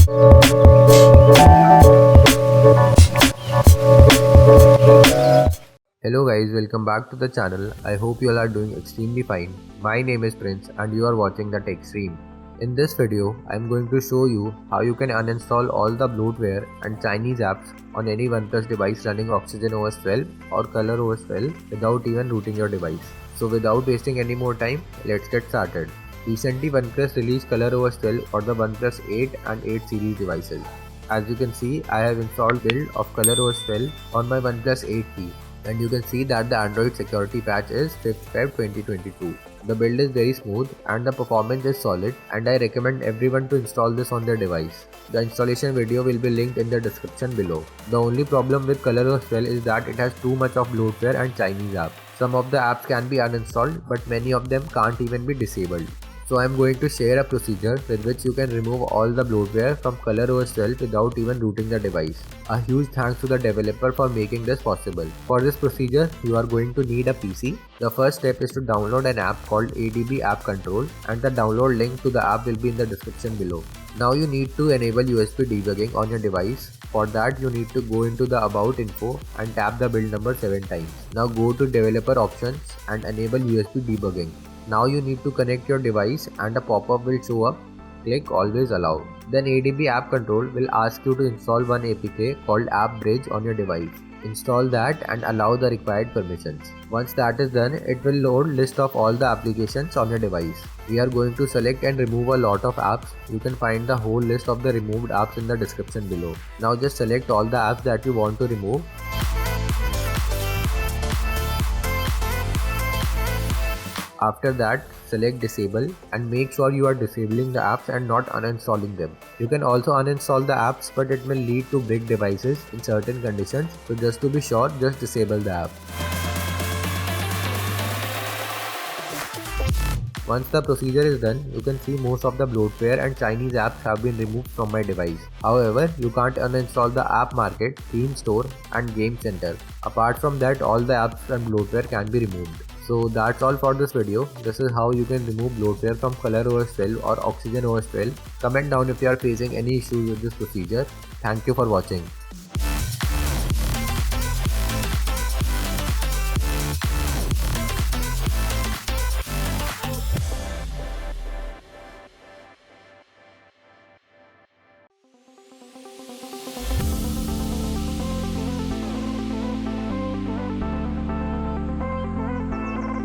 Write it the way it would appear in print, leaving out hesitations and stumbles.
Hello guys, welcome back to the channel. I hope you all are doing extremely fine. My name is Prince and you are watching the TechStream. In this video, I am going to show you how you can uninstall all the bloatware and Chinese apps on any Oneplus device running Oxygen OS 12 or Color OS 12 without even rooting your device. So without wasting any more time, let's get started. Recently OnePlus released Color OS 12 for the OnePlus 8 and 8 series devices. As you can see, I have installed build of Color OS 12 on my OnePlus 8T. And you can see that the Android security patch is 5th Feb 2022. The build is very smooth and the performance is solid, and I recommend everyone to install this on their device. The installation video will be linked in the description below. The only problem with coloros is that it has too much of bloatware and Chinese apps. Some of the apps can be uninstalled, but many of them can't even be disabled. So I am going to share a procedure with which you can remove all the bloatware from ColorOS 12 without even rooting the device. A huge thanks to the developer for making this possible. For this procedure, you are going to need a PC. The first step is to download an app called ADB App Control, and the download link to the app will be in the description below. Now you need to enable USB debugging on your device. For that, you need to go into the About info and tap the build number 7 times. Now go to Developer Options and enable USB debugging. Now you need to connect your device and a pop-up will show up. Click Always Allow. Then ADB App Control will ask you to install one APK called App Bridge on your device. Install that and allow the required permissions. Once that is done, it will load list of all the applications on your device. We are going to select and remove a lot of apps. You can find the whole list of the removed apps in the description below. Now just select all the apps that you want to remove. After that, select disable and make sure you are disabling the apps and not uninstalling them. You can also uninstall the apps, but it may lead to brick devices in certain conditions, so just to be sure, just disable the app. Once the procedure is done, you can see most of the bloatware and Chinese apps have been removed from my device. However, you can't uninstall the App Market, Theme Store and Game Center. Apart from that, all the apps and bloatware can be removed. So that's all for this video. This is how you can remove bloatware from ColorOS 12 or Oxygen OS 12. Comment down if you are facing any issues with this procedure. Thank you for watching.